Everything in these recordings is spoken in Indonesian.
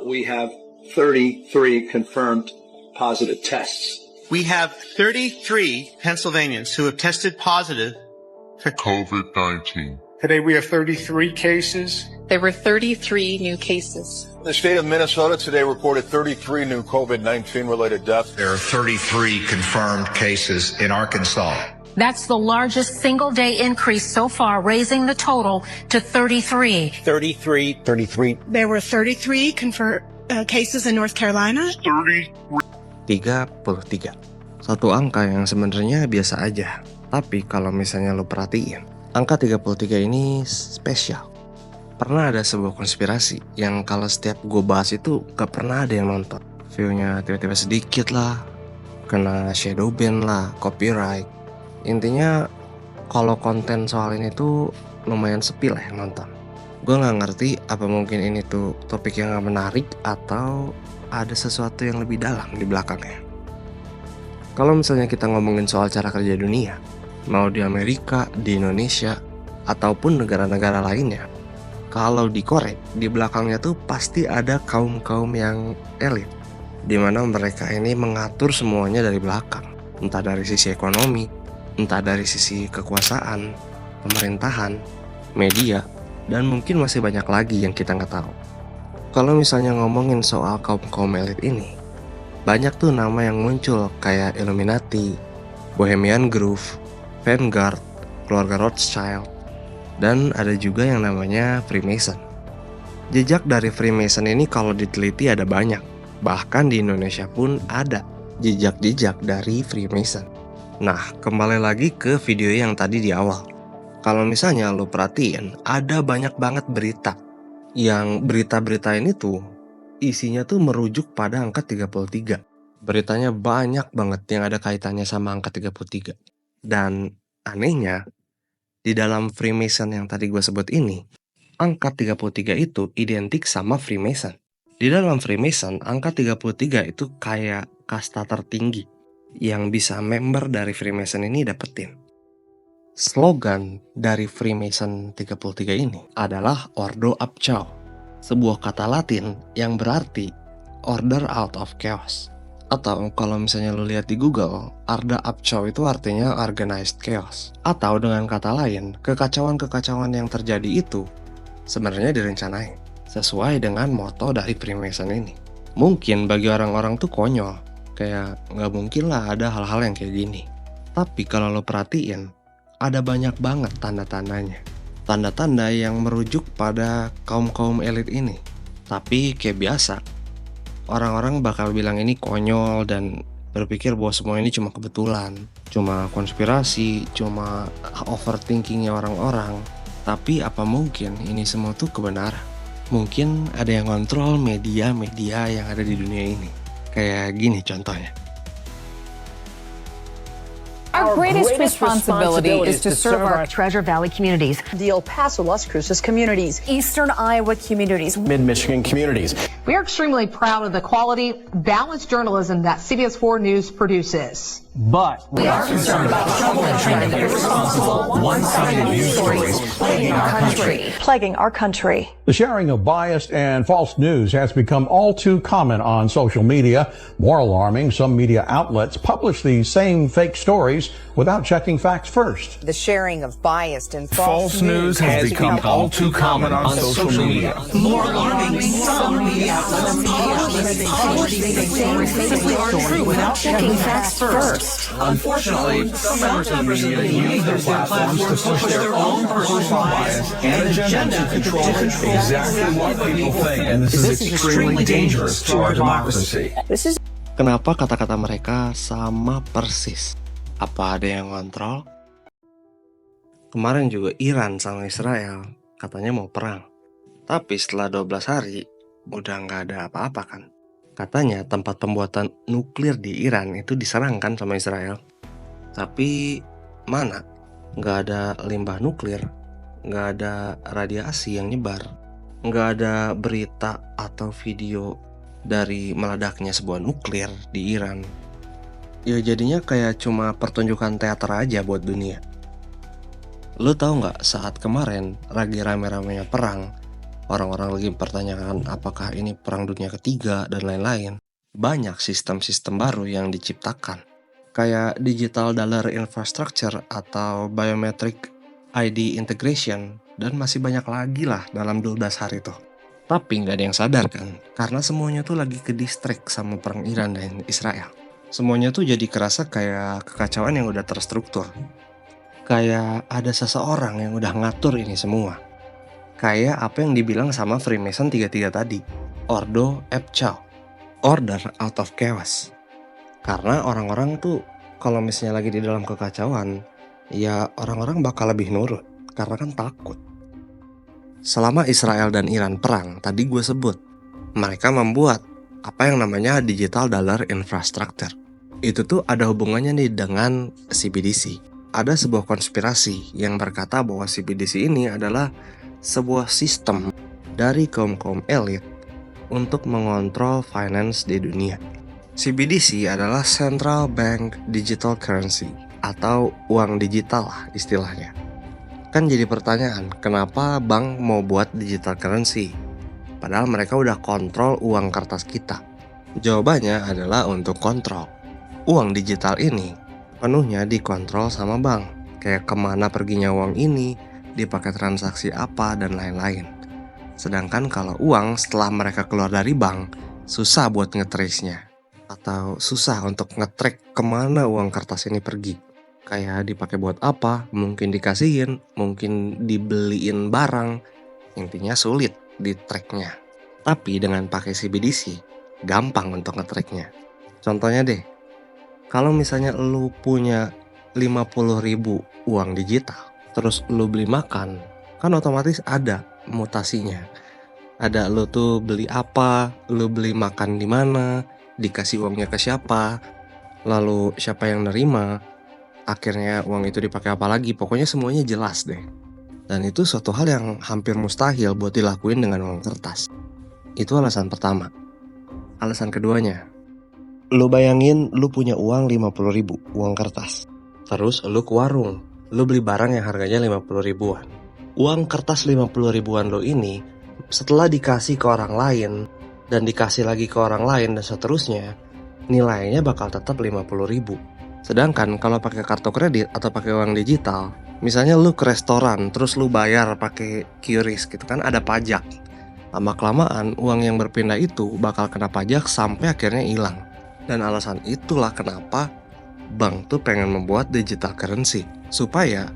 We have 33 confirmed positive tests. We have 33 Pennsylvanians who have tested positive for COVID-19. Today we have 33 cases. There were 33 new cases. The state of Minnesota today reported 33 new COVID-19 related deaths. There are 33 confirmed cases in Arkansas. That's the largest single-day increase so far, raising the total to 33. 33. There were 33 cases in North Carolina. 33. Satu angka yang sebenarnya biasa aja. Tapi kalau misalnya lo perhatiin, angka 33 ini spesial. Pernah ada sebuah konspirasi yang kalau setiap gue bahas itu gak pernah ada yang nonton. View-nya tiba-tiba sedikit lah, kena shadow ban lah, copyright. Intinya kalau konten soal ini tuh lumayan sepi lah yang nonton. Gue gak ngerti apa mungkin ini tuh topik yang gak menarik atau ada sesuatu yang lebih dalam di belakangnya. Kalau misalnya kita ngomongin soal cara kerja dunia, mau di Amerika, di Indonesia, ataupun negara-negara lainnya, kalau dikorek, di belakangnya tuh pasti ada kaum-kaum yang elit, dimana mereka ini mengatur semuanya dari belakang. Entah dari sisi ekonomi, entah dari sisi kekuasaan, pemerintahan, media, dan mungkin masih banyak lagi yang kita nggak tahu. Kalau misalnya ngomongin soal kaum-kaum elit ini, banyak tuh nama yang muncul kayak Illuminati, Bohemian Grove, Vanguard, keluarga Rothschild, dan ada juga yang namanya Freemason. Jejak dari Freemason ini kalau diteliti ada banyak. Bahkan di Indonesia pun ada jejak-jejak dari Freemason. Nah, kembali lagi ke video yang tadi di awal. Kalau misalnya lo perhatiin, ada banyak banget berita. Yang berita-berita ini tuh isinya tuh merujuk pada angka 33. Beritanya banyak banget yang ada kaitannya sama angka 33. Dan anehnya, di dalam Freemason yang tadi gue sebut ini, angka 33 itu identik sama Freemason. Di dalam Freemason, angka 33 itu kayak kasta tertinggi yang bisa member dari Freemason ini dapetin. Slogan dari Freemason 33 ini adalah Ordo Abchau, sebuah kata Latin yang berarti Order Out of Chaos. Atau kalau misalnya lo lihat di Google, Ordo Abchau itu artinya Organized Chaos. Atau dengan kata lain, kekacauan-kekacauan yang terjadi itu sebenarnya direncanain sesuai dengan moto dari Freemason ini. Mungkin bagi orang-orang tuh konyol, kayak nggak mungkin lah ada hal-hal yang kayak gini. Tapi kalau lo perhatiin, ada banyak banget tanda-tandanya. Tanda-tanda yang merujuk pada kaum-kaum elit ini. Tapi kayak biasa, orang-orang bakal bilang ini konyol dan berpikir bahwa semua ini cuma kebetulan, cuma konspirasi, cuma overthinkingnya orang-orang. Tapi apa mungkin ini semua tuh kebenaran? Mungkin ada yang kontrol media-media yang ada di dunia ini. Kayak gini contohnya. Our greatest responsibility is to serve our Treasure Valley communities, the El Paso, Las Cruces communities, Eastern Iowa communities, Mid-Michigan communities. We are extremely proud of the quality, balanced journalism that CBS 4 News produces. But we are concerned about troubling trend of irresponsible, one-sided news stories plaguing our country. The sharing of biased and false news has become all too common on social media. More alarming, some media outlets publish these same fake stories without checking facts first. The sharing of biased and false news has become all too common on social media. More alarming, some media outlets publish these stories simply aren't true without checking facts first. Unfortunately, some members of the media use their platforms to push their own personal bias and agenda to control exactly what people think, and this is extremely dangerous to our democracy. Kenapa kata-kata mereka sama persis? Apa ada yang ngontrol? Kemarin juga Iran sama Israel katanya mau perang. Tapi setelah 12 hari, udah nggak ada apa-apa kan? Katanya tempat pembuatan nuklir di Iran itu diserang kan sama Israel. Tapi mana? Nggak ada limbah nuklir, nggak ada radiasi yang nyebar, nggak ada berita atau video dari meledaknya sebuah nuklir di Iran. Ya jadinya kayak cuma pertunjukan teater aja buat dunia. Lo tau nggak saat kemarin lagi rame-ramenya perang Orang-orang lagi mempertanyakan apakah ini perang dunia ketiga dan lain-lain. Banyak sistem-sistem baru yang diciptakan, kayak digital dollar infrastructure atau biometric ID integration, dan masih banyak lagi lah dalam 12 hari tuh. Tapi nggak ada yang sadar kan, karena semuanya tuh lagi ke distract sama perang Iran dan Israel. Semuanya tuh jadi kerasa kayak kekacauan yang udah terstruktur. Kayak ada seseorang yang udah ngatur ini semua. Kayak apa yang dibilang sama Freemason 33 tadi, Ordo et Chao, order out of chaos. Karena orang-orang tuh kalau misalnya lagi di dalam kekacauan, ya orang-orang bakal lebih nurut, karena kan takut. Selama Israel dan Iran perang, tadi gue sebut, mereka membuat apa yang namanya digital dollar infrastructure. Itu tuh ada hubungannya nih dengan CBDC. Ada sebuah konspirasi yang berkata bahwa CBDC ini adalah sebuah sistem dari kaum-kaum elit untuk mengontrol finance di dunia. CBDC adalah Central Bank Digital Currency atau uang digital lah istilahnya. Kan jadi pertanyaan, kenapa bank mau buat digital currency? Padahal mereka udah kontrol uang kertas kita. Jawabannya adalah untuk kontrol. Uang digital ini penuhnya dikontrol sama bank. Kayak kemana perginya uang ini, dipakai transaksi apa, dan lain-lain. Sedangkan kalau uang setelah mereka keluar dari bank, susah buat nge-trace-nya. Atau susah untuk nge-track kemana uang kertas ini pergi. Kayak dipakai buat apa, mungkin dikasihin, mungkin dibeliin barang. Intinya sulit di-track-nya. Tapi dengan pakai CBDC, gampang untuk nge-track-nya. Contohnya deh, kalau misalnya lu punya 50.000 uang digital, terus lu beli makan, kan otomatis ada mutasinya. Ada lu tuh beli apa, lu beli makan di mana, dikasih uangnya ke siapa, lalu siapa yang nerima, akhirnya uang itu dipakai apa lagi, pokoknya semuanya jelas deh. Dan itu suatu hal yang hampir mustahil buat dilakuin dengan uang kertas. Itu alasan pertama. Alasan keduanya, lu bayangin lu punya uang 50.000 uang kertas. Terus lu ke warung, lu beli barang yang harganya 50 ribuan. Uang kertas 50 ribuan lo ini, setelah dikasih ke orang lain, dan dikasih lagi ke orang lain, dan seterusnya, nilainya bakal tetap 50 ribu. Sedangkan kalau pakai kartu kredit atau pakai uang digital, misalnya lu ke restoran, terus lu bayar pakai QRIS gitu kan, ada pajak. Lama-kelamaan, uang yang berpindah itu bakal kena pajak sampai akhirnya hilang. Dan alasan itulah kenapa bank tuh pengen membuat digital currency, supaya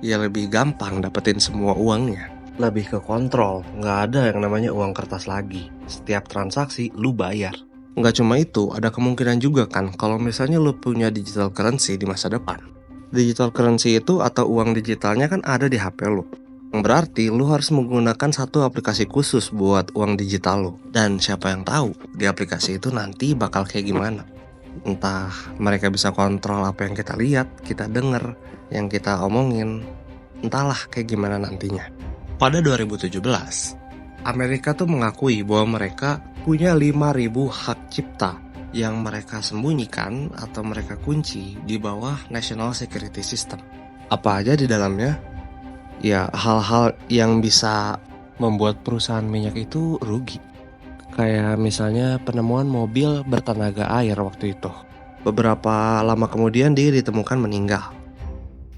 ya lebih gampang dapetin semua uangnya. Lebih ke kontrol, nggak ada yang namanya uang kertas lagi. Setiap transaksi lu bayar. Nggak cuma itu, ada kemungkinan juga kan kalau misalnya lu punya digital currency di masa depan. Digital currency itu atau uang digitalnya kan ada di HP lu. Berarti lu harus menggunakan satu aplikasi khusus buat uang digital lu. Dan siapa yang tahu di aplikasi itu nanti bakal kayak gimana. Entah mereka bisa kontrol apa yang kita lihat, kita denger, yang kita omongin, entahlah kayak gimana nantinya. Pada 2017, Amerika tuh mengakui bahwa mereka punya 5.000 hak cipta yang mereka sembunyikan atau mereka kunci di bawah National Security System. Apa aja di dalamnya? Ya hal-hal yang bisa membuat perusahaan minyak itu rugi. Kayak misalnya penemuan mobil bertenaga air waktu itu. Beberapa lama kemudian dia ditemukan meninggal.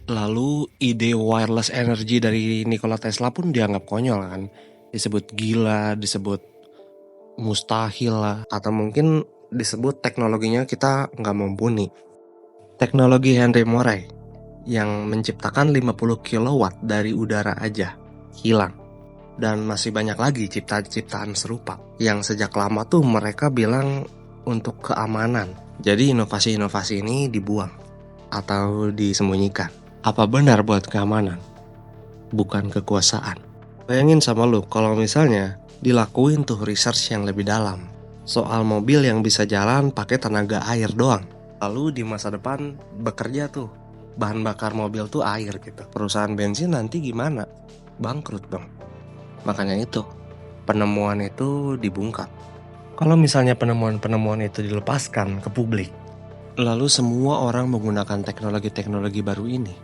Lalu ide wireless energy dari Nikola Tesla pun dianggap konyol kan. Disebut gila, disebut mustahil lah. Atau mungkin disebut teknologinya kita nggak mumpuni. Teknologi Henry Moray yang menciptakan 50 kilowatt dari udara aja hilang. Dan masih banyak lagi ciptaan-ciptaan serupa yang sejak lama tuh mereka bilang untuk keamanan. Jadi inovasi-inovasi ini dibuang atau disembunyikan. Apa benar buat keamanan? Bukan kekuasaan. Bayangin sama lu kalau misalnya dilakuin tuh research yang lebih dalam soal mobil yang bisa jalan pakai tenaga air doang. Lalu di masa depan bekerja tuh bahan bakar mobil tuh air gitu. Perusahaan bensin nanti gimana? Bangkrut dong. Makanya itu, penemuan itu dibungkam. Kalau misalnya penemuan-penemuan itu dilepaskan ke publik, lalu semua orang menggunakan teknologi-teknologi baru ini,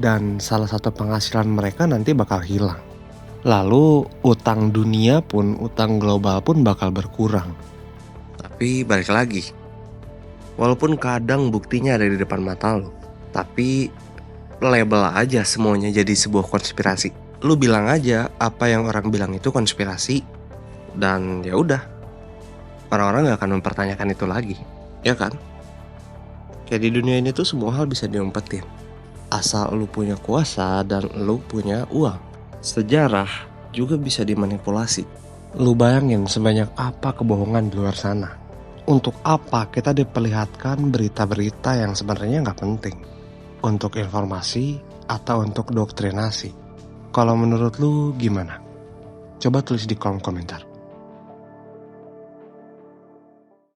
dan salah satu penghasilan mereka nanti bakal hilang. Lalu utang dunia pun, utang global pun bakal berkurang. Tapi balik lagi, walaupun kadang buktinya ada di depan mata lo, tapi label aja semuanya jadi sebuah konspirasi. Lu bilang aja apa yang orang bilang itu konspirasi, dan ya udah, orang-orang gak akan mempertanyakan itu lagi, ya kan? Kayak di dunia ini tuh semua hal bisa diumpetin, asal lu punya kuasa dan lu punya uang. Sejarah juga bisa dimanipulasi. Lu bayangin sebanyak apa kebohongan di luar sana. Untuk apa kita diperlihatkan berita-berita yang sebenarnya gak penting? Untuk informasi atau untuk doktrinasi? Kalau menurut lu gimana? Coba tulis di kolom komentar.